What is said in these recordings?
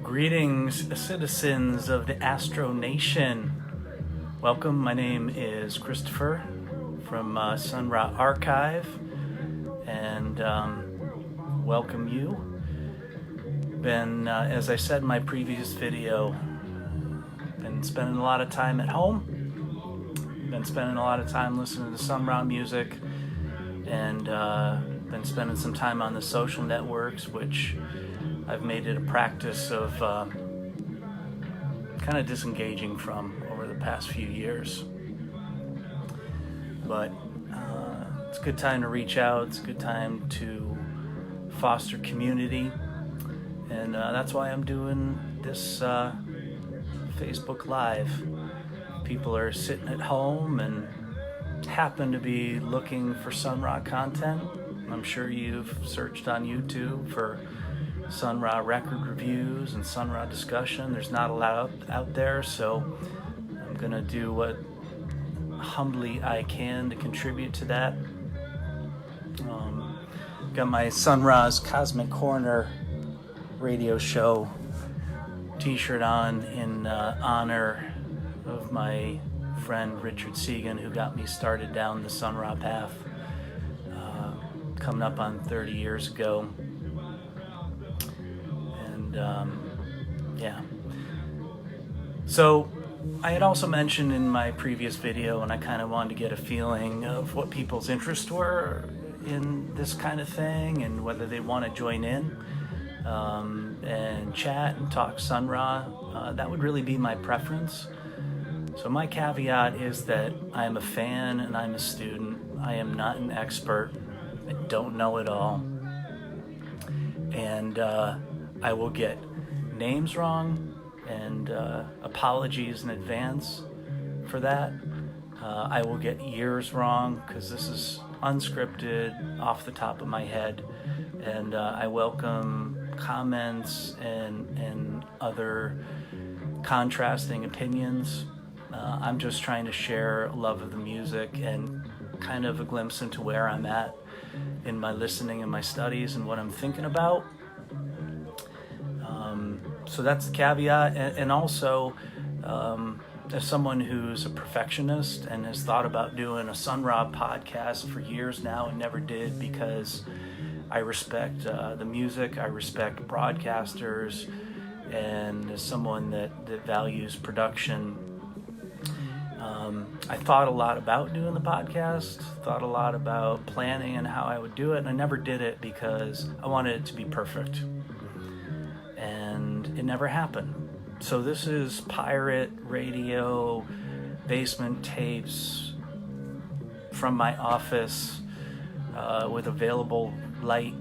Greetings, citizens of the Astro Nation. Welcome. My name is Christopher from Sun Ra Arkive, and welcome you. Been, as I said in my previous video, been spending a lot of time at home. Been spending a lot of time listening to Sun Ra music, and been spending some time on the social networks, which I've made it a practice of kind of disengaging from over the past few years. But it's a good time to reach out. It's a good time to foster community. And that's why I'm doing this Facebook Live. People are sitting at home and happen to be looking for Sun Ra content. I'm sure you've searched on YouTube for Sun Ra record reviews and Sun Ra discussion. There's not a lot out there, so I'm gonna do what humbly I can to contribute to that. Got my Sun Ra's Cosmic Corner radio show t-shirt on in honor of my friend Richard Segan, who got me started down the Sun Ra path coming up on 30 years ago. Yeah. So I had also mentioned in my previous video, and I kind of wanted to get a feeling of what people's interests were in this kind of thing and whether they want to join in and chat and talk Sun Ra. That would really be my preference. So my caveat is that I am a fan and I'm a student. I am not an expert. I don't know it all. And I will get names wrong, and apologies in advance for that. I will get years wrong because this is unscripted, off the top of my head, and I welcome comments and other contrasting opinions. I'm just trying to share a love of the music and kind of a glimpse into where I'm at in my listening and my studies and what I'm thinking about. So that's the caveat, and also as someone who's a perfectionist and has thought about doing a Sun Ra podcast for years now and never did, because I respect the music, I respect broadcasters, and as someone that values production, I thought a lot about doing the podcast, thought a lot about planning and how I would do it, and I never did it because I wanted it to be perfect. And it never happened. So this is pirate radio basement tapes from my office with available light,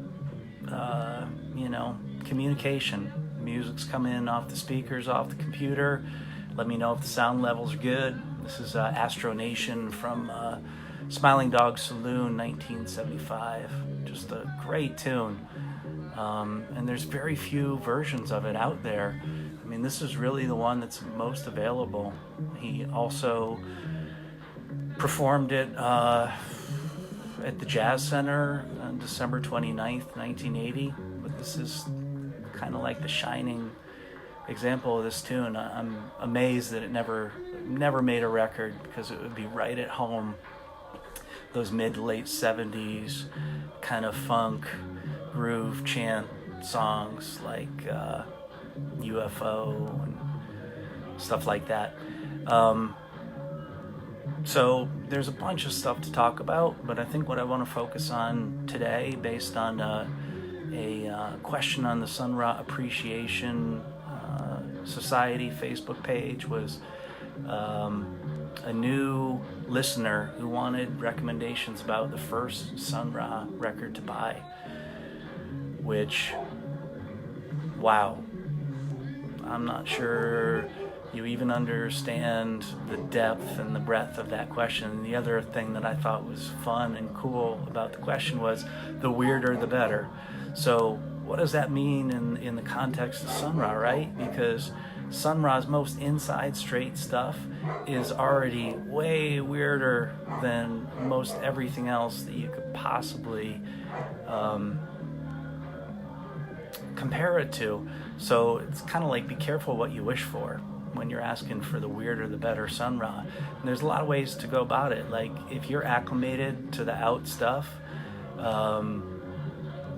communication. Music's coming in off the speakers, off the computer. Let me know if the sound levels are good. This is Astro Nation from Smiling Dog Saloon, 1975. Just a great tune. And there's very few versions of it out there. I mean, this is really the one that's most available. He also performed it at the Jazz Center on December 29th, 1980. But this is kind of like the shining example of this tune. I'm amazed that it never made a record, because it would be right at home. Those mid to late 70s kind of funk, groove, chant songs like UFO and stuff like that. So there's a bunch of stuff to talk about, but I think what I want to focus on today, based on a question on the Sun Ra Appreciation Society Facebook page, was a new listener who wanted recommendations about the first Sun Ra record to buy, which, wow, I'm not sure you even understand the depth and the breadth of that question. And the other thing that I thought was fun and cool about the question was the weirder the better. So what does that mean in the context of Sun Ra, right? Because Sun Ra's most inside straight stuff is already way weirder than most everything else that you could possibly compare it to. So it's kind of like, be careful what you wish for when you're asking for the weird or the better Sun Ra. And there's a lot of ways to go about it. Like, if you're acclimated to the out stuff,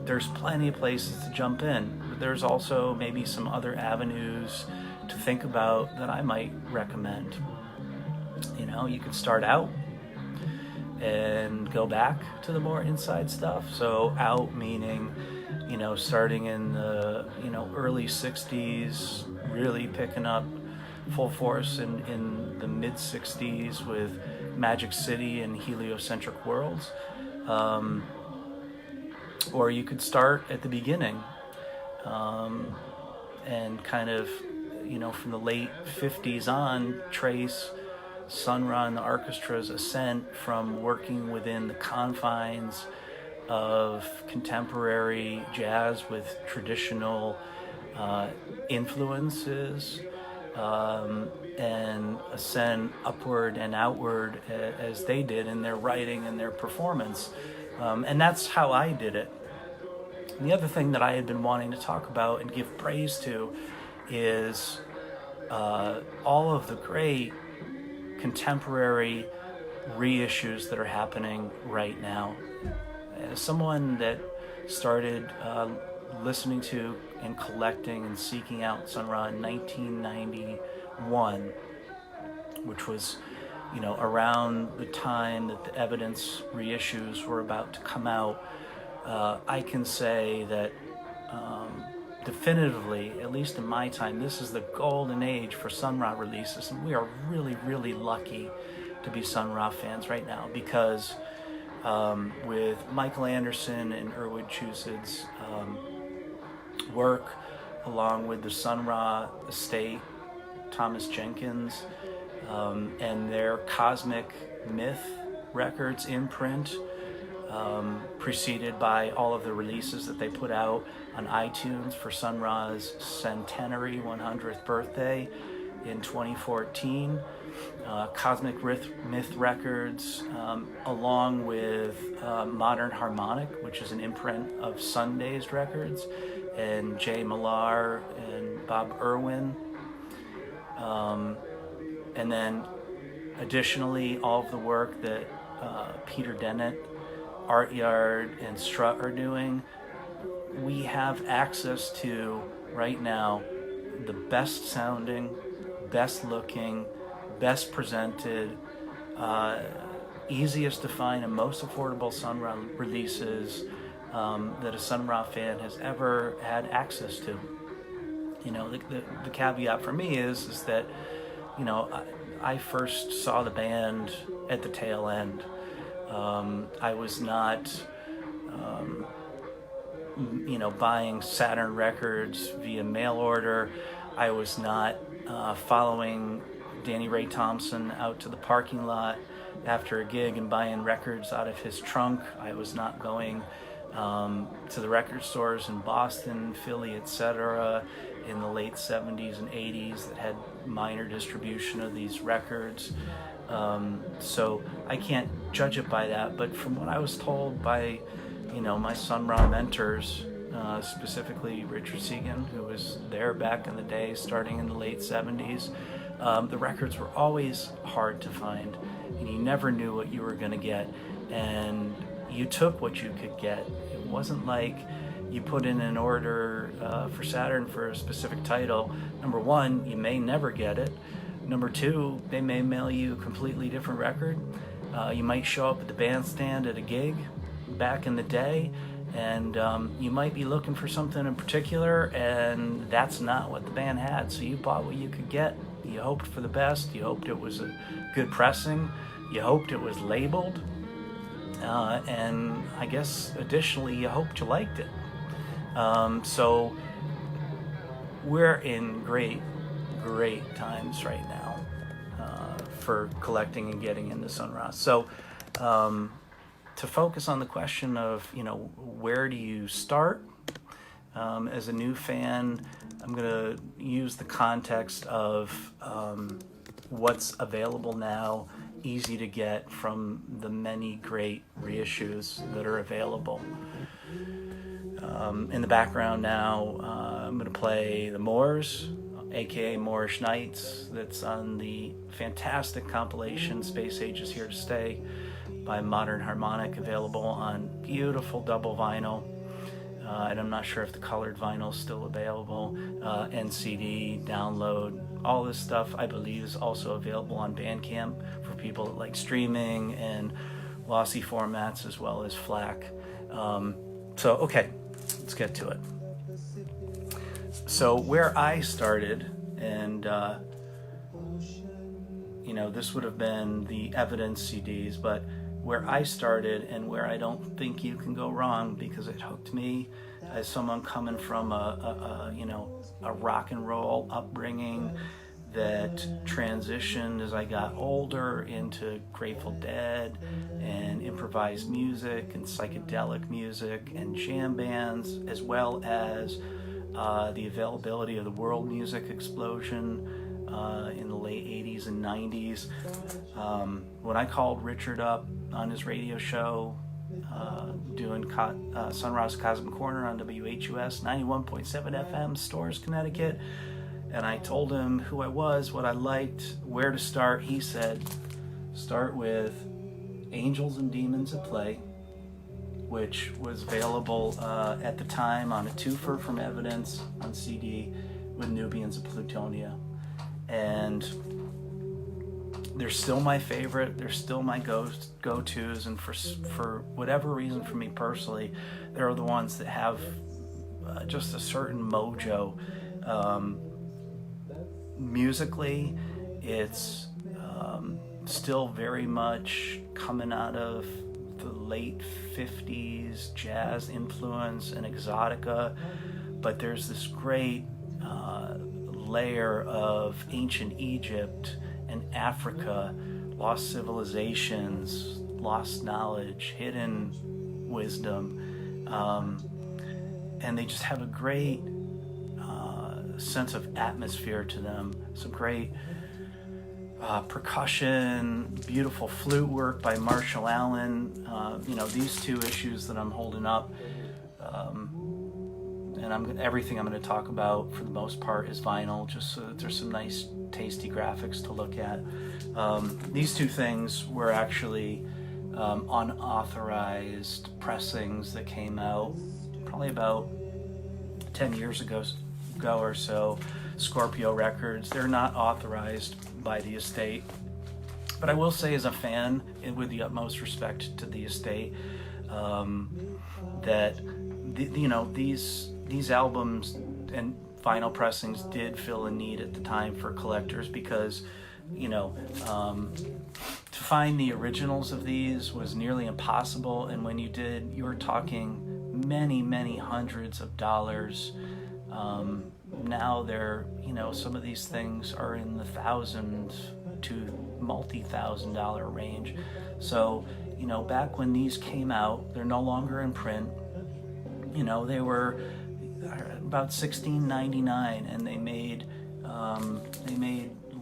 there's plenty of places to jump in. But there's also maybe some other avenues to think about that I might recommend. You know, you could start out and go back to the more inside stuff. So out meaning, you know, starting in the, you know, early 60s, really picking up full force in the mid 60s with Magic City and Heliocentric Worlds. Or you could start at the beginning and kind of, you know, from the late 50s on, trace Sun Ra and the orchestra's ascent from working within the confines of contemporary jazz with traditional influences, and ascend upward and outward as they did in their writing and their performance. And that's how I did it. And the other thing that I had been wanting to talk about and give praise to is all of the great contemporary reissues that are happening right now. As someone that started listening to and collecting and seeking out Sun Ra in 1991, which was, you know, around the time that the Evidence reissues were about to come out, I can say that definitively, at least in my time, this is the golden age for Sun Ra releases, and we are really, really lucky to be Sun Ra fans right now, because with Michael Anderson and Erwin Chusid's work, along with the Sun Ra estate, Thomas Jenkins, and their Cosmic Myth Records imprint, preceded by all of the releases that they put out on iTunes for Sun Ra's centenary 100th birthday in 2014. Cosmic Myth Records, along with Modern Harmonic, which is an imprint of Sundazed Records, and Jay Millar and Bob Irwin. And then additionally, all of the work that Peter Dennett, Art Yard, and Strut are doing. We have access to, right now, the best sounding, best looking, best presented, easiest to find, and most affordable Sun Ra releases that a Sun Ra fan has ever had access to. You know, the caveat for me is that, you know, I first saw the band at the tail end. I was not, you know, buying Saturn records via mail order. I was not following Danny Ray Thompson out to the parking lot after a gig and buying records out of his trunk. I was not going to the record stores in Boston, Philly, etc. in the late 70s and 80s that had minor distribution of these records. So I can't judge it by that, but from what I was told by, you know, my Sun Ra mentors, specifically Richard Segan, who was there back in the day, starting in the late 70s, the records were always hard to find, and you never knew what you were going to get, and you took what you could get. It wasn't like you put in an order for Saturn for a specific title. Number one, you may never get it. Number two, they may mail you a completely different record. You might show up at the bandstand at a gig back in the day, and you might be looking for something in particular, and that's not what the band had. So you bought what you could get. You hoped for the best. You hoped it was a good pressing. You hoped it was labeled. And I guess additionally, you hoped you liked it. So we're in great times right now for collecting and getting into Sun Ra. So to focus on the question of, you know, where do you start as a new fan, I'm going to use the context of what's available now, easy to get from the many great reissues that are available. In the background now, I'm going to play The Moors, aka Moorish Nights, that's on the fantastic compilation Space Age is Here to Stay by Modern Harmonic, available on beautiful double vinyl. And I'm not sure if the colored vinyl is still available. NCD, download, all this stuff I believe is also available on Bandcamp for people that like streaming and lossy formats as well as FLAC. So okay, let's get to it. So where I started, and this would have been the Evidence CDs, but where I started and where I don't think you can go wrong, because it hooked me as someone coming from a rock and roll upbringing that transitioned as I got older into Grateful Dead and improvised music and psychedelic music and jam bands, as well as the availability of the world music explosion in the late 80s and 90s. When I called Richard up on his radio show, doing Sunrise Cosmic Corner on WHUS 91.7 FM, Storrs, Connecticut, and I told him who I was, what I liked, where to start, he said, start with Angels and Demons at Play, which was available at the time on a twofer from Evidence on CD with Nubians of Plutonia. And they're still my favorite, they're still my go-tos, and for whatever reason, for me personally, they're the ones that have just a certain mojo. Musically, it's still very much coming out of the late 50s jazz influence and Exotica, but there's this great layer of ancient Egypt and Africa, lost civilizations, lost knowledge, hidden wisdom, and they just have a great sense of atmosphere to them. Some great percussion, beautiful flute work by Marshall Allen. These two issues that I'm holding up, and everything I'm going to talk about for the most part is vinyl, just so that there's some nice, tasty graphics to look at. These two things were actually unauthorized pressings that came out probably about 10 years ago or so. Scorpio Records. They're not authorized by the estate, but I will say, as a fan, and with the utmost respect to the estate, that these albums and vinyl pressings did fill a need at the time for collectors, because to find the originals of these was nearly impossible, and when you did, you were talking many hundreds of dollars. Now they're, some of these things are in the $1,000 to multi-$1,000 range. So, back when these came out, they're no longer in print. They were about $16.99, and they made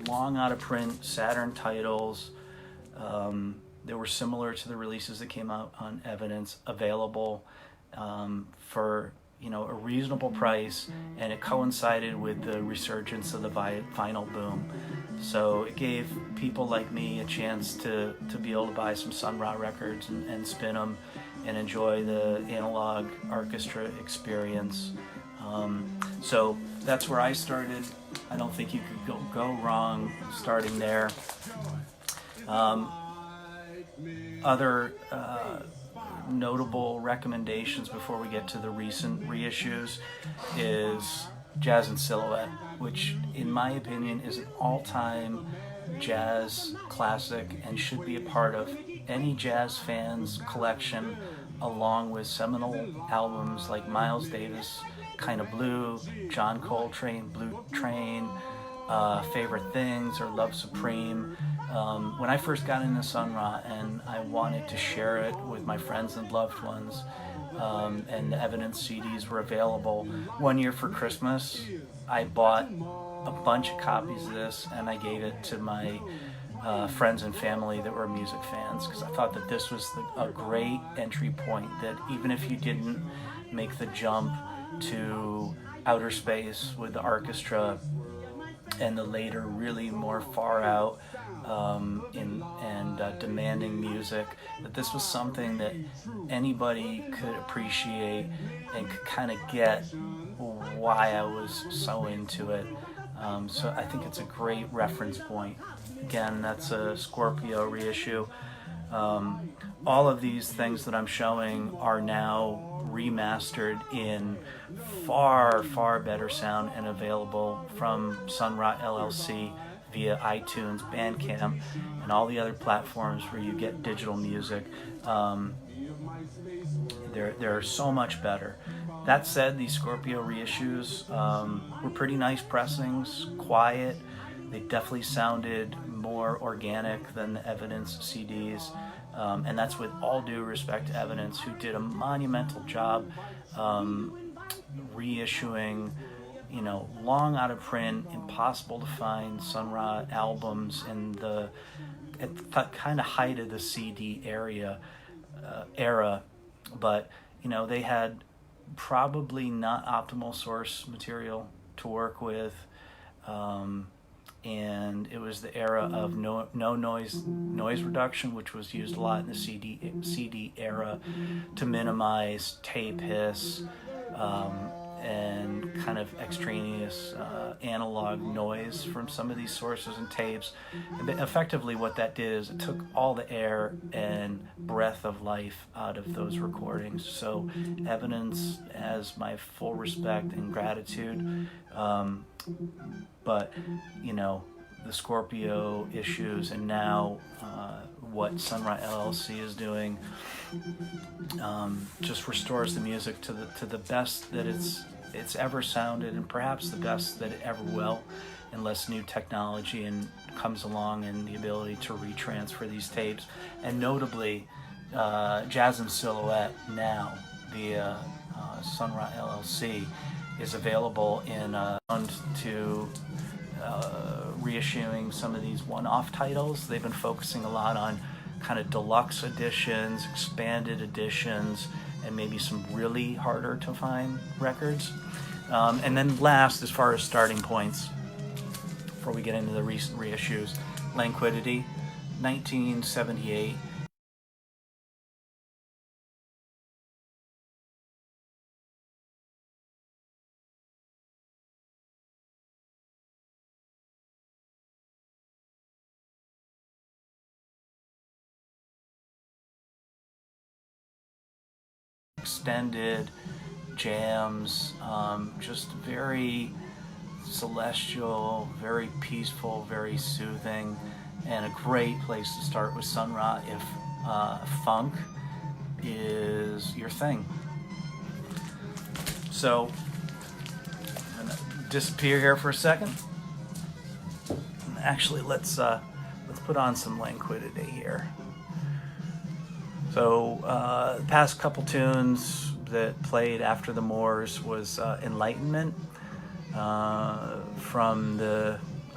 long out of print Saturn titles. They were similar to the releases that came out on Evidence, available for a reasonable price, and it coincided with the resurgence of the vinyl boom. So it gave people like me a chance to be able to buy some Sun Ra records and spin them and enjoy the analog orchestra experience. So that's where I started. I don't think you could go wrong starting there. Other notable recommendations before we get to the recent reissues is Jazz in Silhouette, which in my opinion is an all-time jazz classic and should be a part of any jazz fan's collection, along with seminal albums like Miles Davis, Kind of Blue, John Coltrane, Blue Train, Favorite Things, or Love Supreme. When I first got into Sun Ra and I wanted to share it with my friends and loved ones, and the Evidence CDs were available, one year for Christmas, I bought a bunch of copies of this and I gave it to my friends and family that were music fans, because I thought that this was a great entry point, that even if you didn't make the jump to outer space with the orchestra, and the later really more far out demanding music, that this was something that anybody could appreciate and could kind of get why I was so into it. So I think it's a great reference point. Again, that's a Scorpio reissue. All of these things that I'm showing are now remastered in far, far better sound and available from Sun Ra LLC via iTunes, Bandcamp, and all the other platforms where you get digital music. They're so much better. That said, these Scorpio reissues were pretty nice pressings, quiet. They definitely sounded more organic than the Evidence CDs. And that's with all due respect to Evidence, who did a monumental job reissuing, long out of print, impossible to find Sun Ra albums at the kind of height of the CD era. But, they had probably not optimal source material to work with. And it was the era of no noise reduction, which was used a lot in the CD era to minimize tape hiss and kind of extraneous analog noise from some of these sources and tapes. And effectively what that did is it took all the air and breath of life out of those recordings. So Evidence has my full respect and gratitude. But, the Scorpio issues and now what Sun Ra LLC is doing just restores the music to the best that it's ever sounded, and perhaps the best that it ever will, unless new technology comes along and the ability to retransfer these tapes. And notably, Jazz in Silhouette now via Sun Ra LLC is available in to reissuing some of these one-off titles. They've been focusing a lot on kind of deluxe editions, expanded editions, and maybe some really harder to find records. And then last, as far as starting points, before we get into the recent reissues, Linkwood, 1978. Extended jams, just very celestial, very peaceful, very soothing, and a great place to start with Sun Ra if funk is your thing. So I'm gonna disappear here for a second. Actually, let's put on some Linkwood here. So the past couple tunes that played after the Moors was Enlightenment from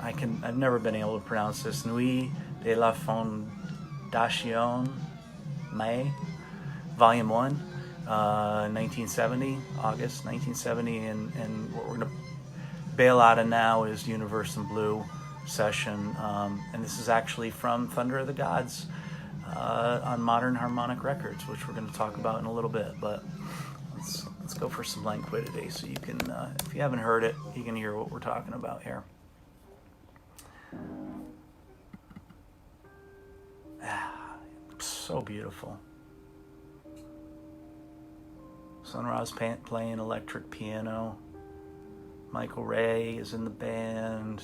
I've never been able to pronounce this, Nuit de la Fondation May, Volume 1, 1970, August 1970, and what we're going to bail out of now is Universe in Blue Session, and this is actually from Thunder of the Gods, on Modern Harmonic Records, which we're going to talk about in a little bit. But let's go for some Linkwood so you can, if you haven't heard it, you can hear what we're talking about here. So beautiful. Sun Ra's playing electric piano. Michael Ray is in the band.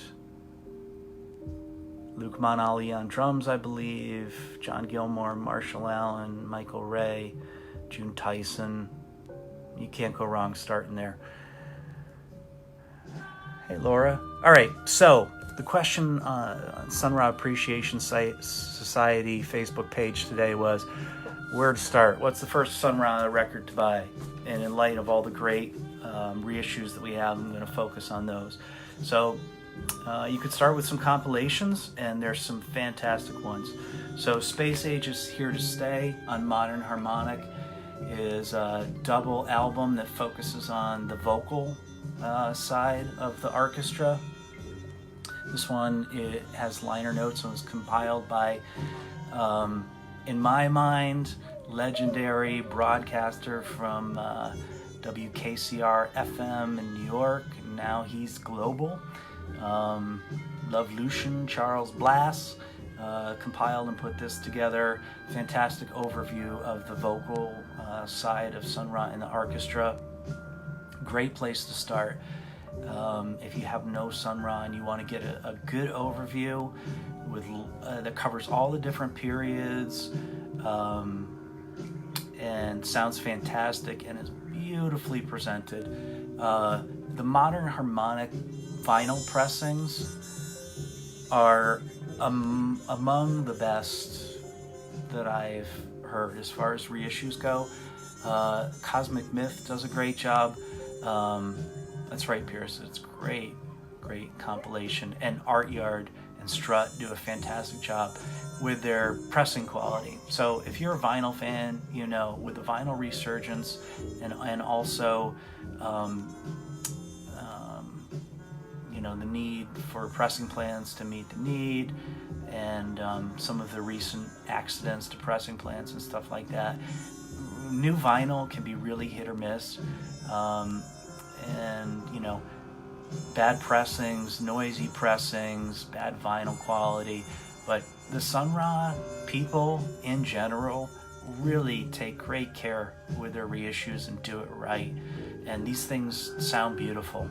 Lukman Ali on drums, I believe. John Gilmore, Marshall Allen, Michael Ray, June Tyson. You can't go wrong starting there. Hey, Laura. All right, so the question on Sun Ra Appreciation Society Facebook page today was, where to start? What's the first Sun Ra record to buy? And in light of all the great reissues that we have, I'm going to focus on those. So you could start with some compilations, and there's some fantastic ones. So Space Age is here to stay on Modern Harmonic. is a double album that focuses on the vocal side of the orchestra. This one, it has liner notes and was compiled by, in my mind, legendary broadcaster from WKCR FM in New York. Now he's global. Love Lucian, Charles Blass, compiled and put this together. Fantastic overview of the vocal side of Sun Ra in the orchestra. Great place to start. If you have no Sun Ra and you want to get a good overview with that covers all the different periods, and sounds fantastic and is beautifully presented. The modern harmonic vinyl pressings are among the best that I've heard as far as reissues go. Cosmic Myth does a great job. That's right, Pierce. It's great compilation. And Art Yard and Strut do a fantastic job with their pressing quality. So if you're a vinyl fan, you know, with the vinyl resurgence and also you know, the need for pressing plans to meet the need, and some of the recent accidents to pressing plans and stuff like that. New vinyl can be really hit or miss, and you know, bad pressings, noisy pressings, bad vinyl quality. But the Sun Ra people in general really take great care with their reissues and do it right, and these things sound beautiful.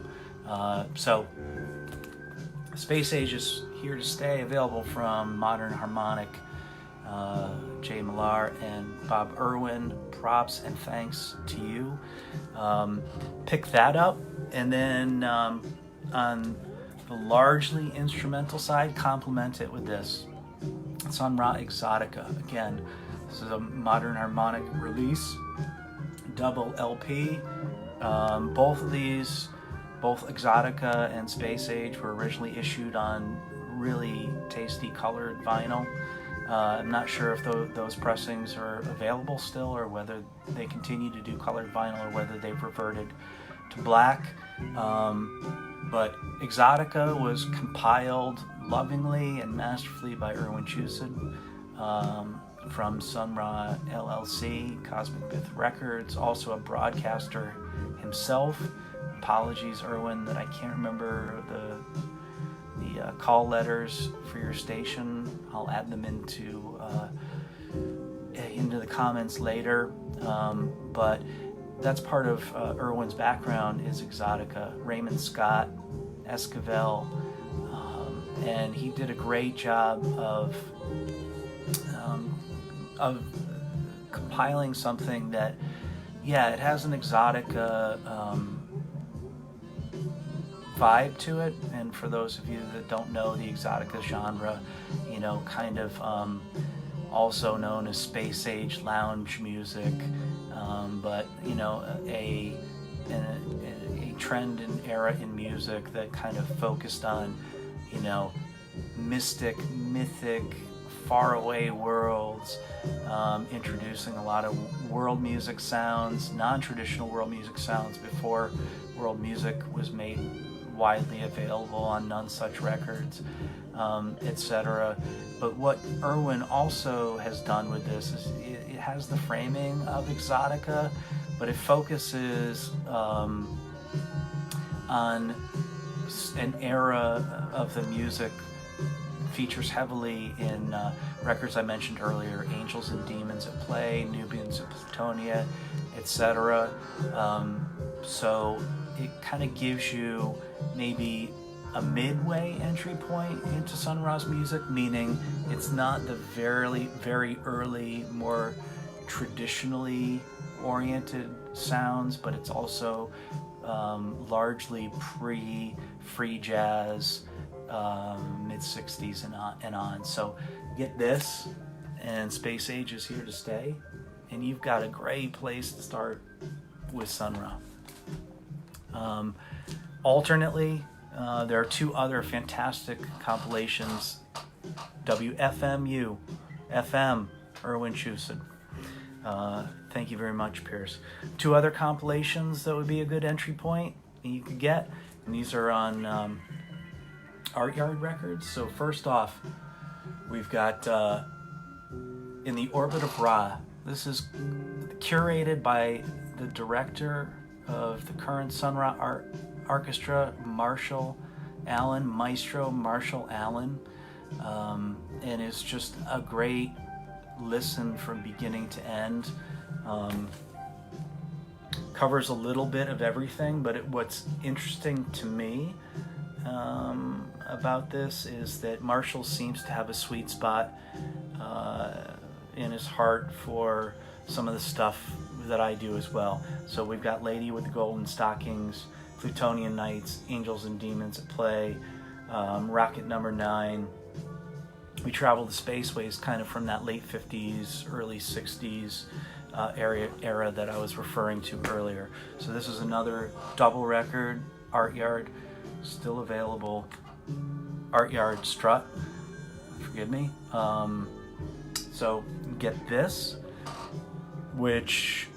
So Space Age is here to stay, available from Modern Harmonic, Jay Millar and Bob Irwin. Props and thanks to you. Pick that up, and then on the largely instrumental side, complement it with this. Sun Ra Exotica. Again, this is a Modern Harmonic release, double LP. Both of these, both Exotica and Space Age, were originally issued on really tasty colored vinyl. I'm not sure if those pressings are available still, or whether they continue to do colored vinyl, or whether they've reverted to black. But Exotica was compiled lovingly and masterfully by Erwin Chusid from Sun Ra LLC, Cosmic Myth Records, also a broadcaster himself. Apologies, Erwin, that I can't remember the call letters for your station. I'll add them into the comments later. But that's part of Erwin's background is Exotica. Raymond Scott, Esquivel, and he did a great job of compiling something that, yeah, it has an Exotica vibe to it. And for those of you that don't know the Exotica genre, you know, kind of also known as Space Age lounge music, but you know, a trend and era in music that kind of focused on, you know, mystic, mythic, faraway worlds, introducing a lot of world music sounds, non-traditional world music sounds before world music was made widely available on None Such Records, etc. But what Erwin also has done with this is it has the framing of Exotica, but it focuses on an era of the music, features heavily in records I mentioned earlier, Angels and Demons at Play, Nubians at Plutonia, etc. So it kind of gives you maybe a midway entry point into Sun Ra's music, meaning it's not the very, very early, more traditionally oriented sounds, but it's also largely pre-free jazz, mid-60s and on. So get this, and Space Age is here to stay, and you've got a great place to start with Sun Ra. Alternately, there are two other fantastic compilations. WFMU, FM, Erwin Chusid. Thank you very much, Pierce. 2 other compilations that would be a good entry point that you could get, and these are on Art Yard Records. So first off, we've got In the Orbit of Ra. This is curated by the director of the current Sun Ra Art Orchestra, Maestro Marshall Allen, and it's just a great listen from beginning to end. Covers a little bit of everything, but what's interesting to me about this is that Marshall seems to have a sweet spot in his heart for some of the stuff that I do as well. So we've got Lady with the Golden Stockings, Plutonian Nights, Angels and Demons at Play, Rocket Number 9. We travel the spaceways kind of from that late 50s, early 60s era that I was referring to earlier. So this is another double record, Art Yard, still available. Art Yard Strut, forgive me. So get this, which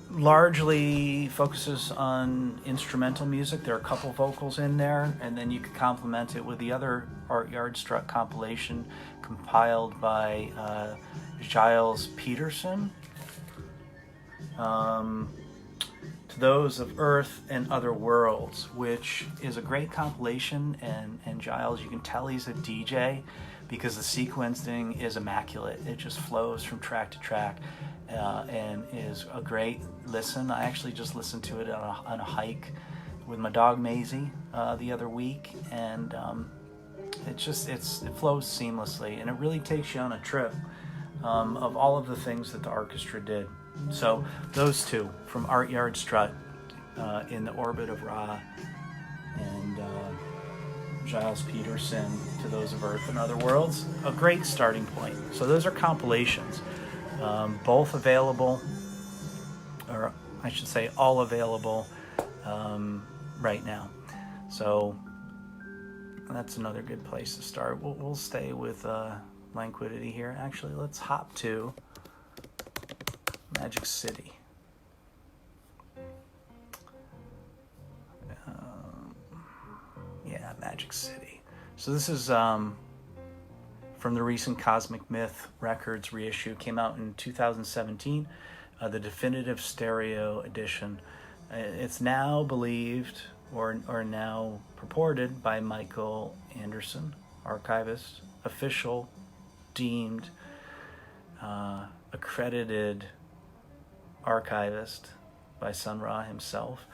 largely focuses on instrumental music. There are a couple vocals in there, and then you can complement it with the other Art Yard Strut compilation compiled by Giles Peterson. To Those of Earth and Other Worlds, which is a great compilation, and Giles, you can tell he's a DJ because the sequencing is immaculate. It just flows from track to track. And is a great listen. I actually just listened to it on a hike with my dog Maisie the other week, and it flows seamlessly, and it really takes you on a trip of all of the things that the orchestra did. So those two from Art Yard Strut, In the Orbit of Ra, and Giles Peterson, To Those of Earth and Other Worlds, a great starting point. So those are compilations. Both available, or I should say all available right now. So that's another good place to start. We'll stay with Linkwood here. Actually, let's hop to Magic City. Magic City. So this is from the recent Cosmic Myth Records reissue. Came out in 2017, the definitive stereo edition. It's now believed, or now purported by Michael Anderson, archivist, official, deemed, accredited archivist by Sun Ra himself.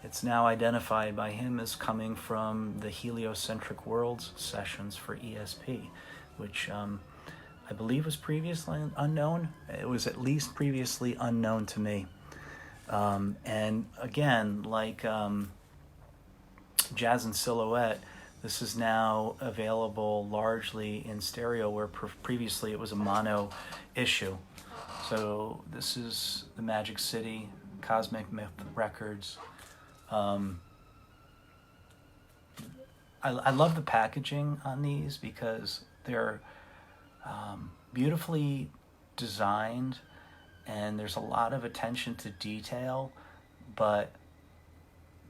It's now identified by him as coming from the Heliocentric Worlds sessions for ESP, which I believe was previously unknown. It was at least previously unknown to me. And again, like Jazz and Silhouette, this is now available largely in stereo, where previously it was a mono issue. So this is the Magic City, Cosmic Myth Records. I love the packaging on these because they're beautifully designed, and there's a lot of attention to detail, but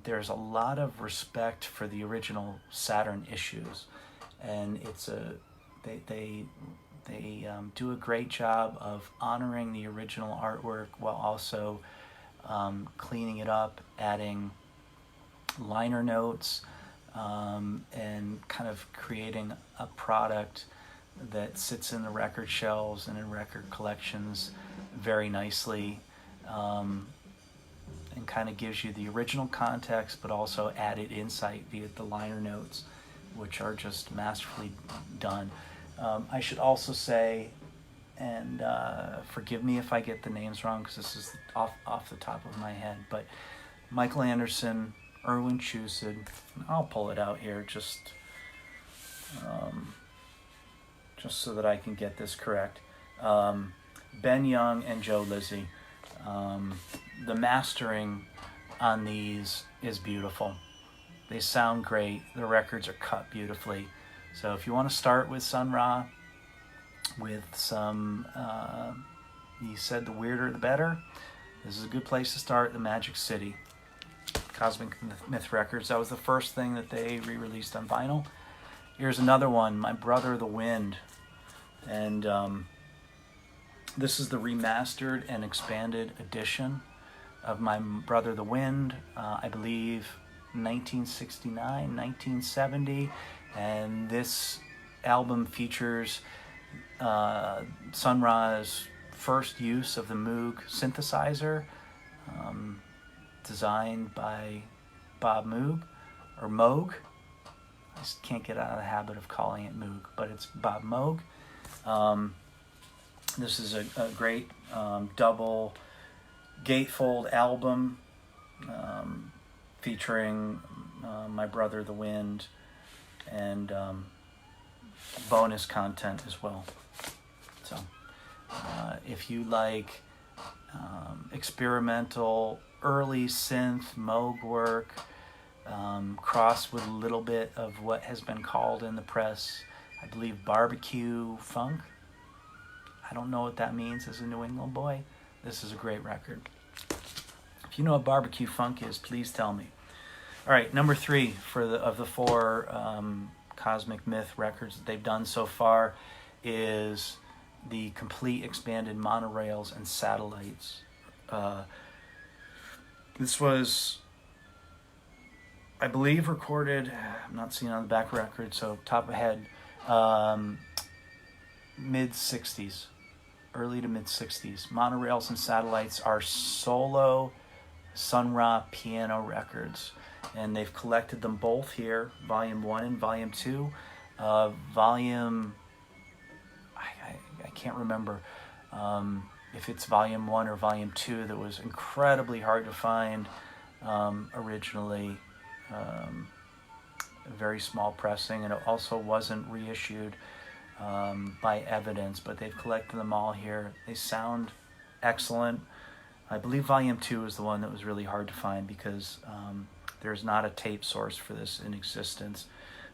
there's a lot of respect for the original Saturn issues, and they do a great job of honoring the original artwork while also cleaning it up, adding liner notes, and kind of creating a product that sits in the record shelves and in record collections very nicely, and kind of gives you the original context, but also added insight via the liner notes, which are just masterfully done. I should also say, and forgive me if I get the names wrong because this is off the top of my head, but Michael Anderson, Erwin Chusid, I'll pull it out here just so that I can get this correct. Ben Young and Joe Lizzie. The mastering on these is beautiful. They sound great. The records are cut beautifully. So if you want to start with Sun Ra, with some he said the weirder the better. This is a good place to start, the Magic City. Cosmic Myth Records. That was the first thing that they re-released on vinyl. Here's another one, My Brother the Wind. And this is the remastered and expanded edition of My Brother the Wind. I believe 1969, 1970. And this album features Sun Ra's first use of the Moog synthesizer, designed by Bob Moog, or Moog. I just can't get out of the habit of calling it Moog, but it's Bob Moog. This is a great double gatefold album featuring My Brother the Wind and bonus content as well. So if you like experimental early synth Moog work, crossed with a little bit of what has been called in the press, I believe, barbecue funk. I don't know what that means as a New England boy. This is a great record. If you know what barbecue funk is, please tell me. All right, number 3 of the 4 Cosmic Myth records that they've done so far is the complete expanded Monorails and Satellites. This was, I believe, recorded, I'm not seeing on the back record, so top of head, mid-60s, early to mid-60s. Monorails and Satellites are solo Sun Ra piano records, and they've collected them both here, Volume 1 and Volume 2. Volume, I can't remember if it's Volume 1 or Volume 2, that was incredibly hard to find originally. A very small pressing, and it also wasn't reissued by Evidence, but they've collected them all here. They sound excellent. I believe Volume 2 is the one that was really hard to find because there's not a tape source for this in existence,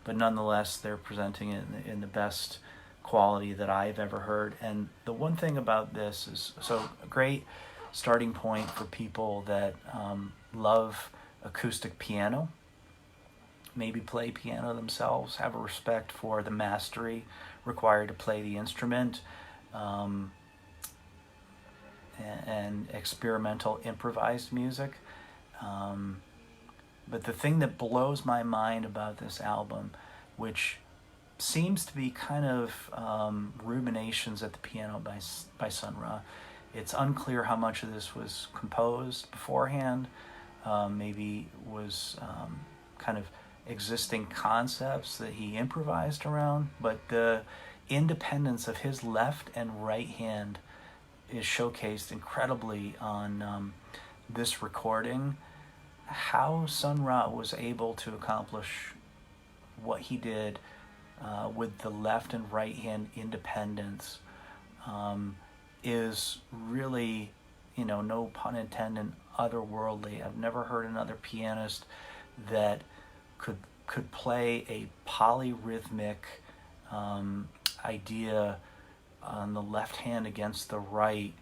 but nonetheless they're presenting it in the best quality that I've ever heard. And the one thing about this is, so a great starting point for people that love acoustic piano, maybe play piano themselves, have a respect for the mastery required to play the instrument, and experimental improvised music. But the thing that blows my mind about this album, which seems to be kind of ruminations at the piano by Sun Ra, it's unclear how much of this was composed beforehand, maybe was kind of existing concepts that he improvised around, but the independence of his left and right hand is showcased incredibly on this recording. How Sun Ra was able to accomplish what he did with the left and right hand independence is really, no pun intended, otherworldly. I've never heard another pianist that could play a polyrhythmic idea on the left hand against the right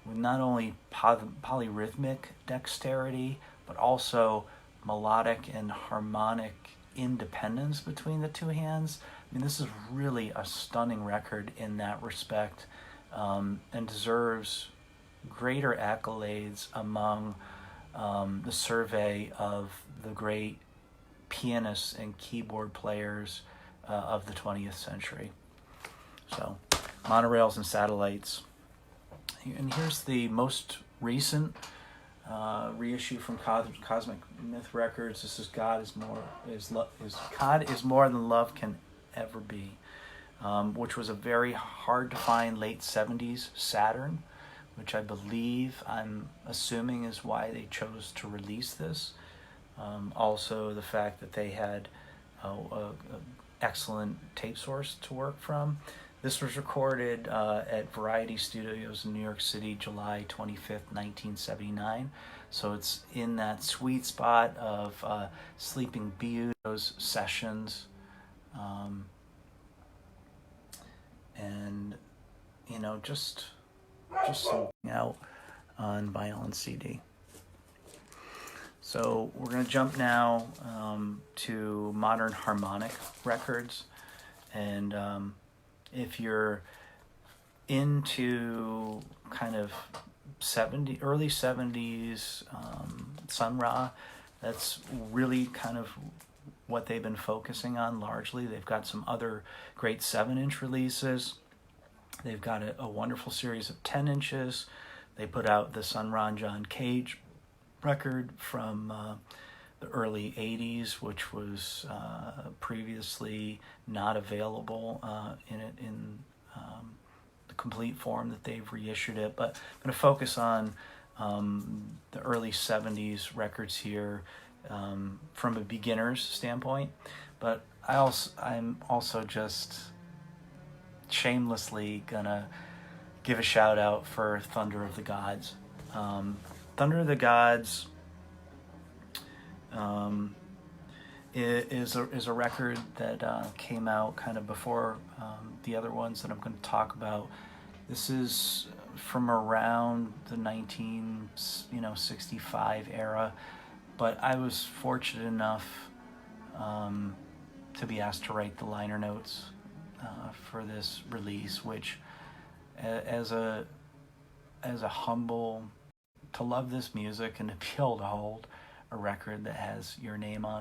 with not only polyrhythmic dexterity, but also melodic and harmonic independence between the two hands. I mean, this is really a stunning record in that respect, and deserves greater accolades among the survey of the great pianists and keyboard players of the 20th century. So, Monorails and Satellites. And here's the most recent reissue from Cosmic Myth Records. This is God is More Than Love Can Ever Be, which was a very hard to find late 70s Saturn, which I'm assuming is why they chose to release this. Also the fact that they had an excellent tape source to work from. This was recorded at Variety Studios in New York City, July 25th, 1979. So it's in that sweet spot of Sleeping Beauty's sessions. And, just just something out on vinyl and CD. So we're going to jump now to modern harmonic records. And if you're into kind of early 70s Sun Ra, that's really kind of what they've been focusing on largely. They've got some other great 7-inch releases. They've got a wonderful series of 10 inches. They put out the Sun Ra and John Cage record from the early 80s, which was previously not available in the complete form that they've reissued it. But I'm going to focus on the early 70s records here from a beginner's standpoint. But I'm also just shamelessly gonna give a shout out for Thunder of the Gods. Thunder of the Gods is a record that came out kind of before the other ones that I'm going to talk about. This is from around the 1965 era, but I was fortunate enough to be asked to write the liner notes for this release, which as a humble, to love this music and to be able to hold a record that has your name on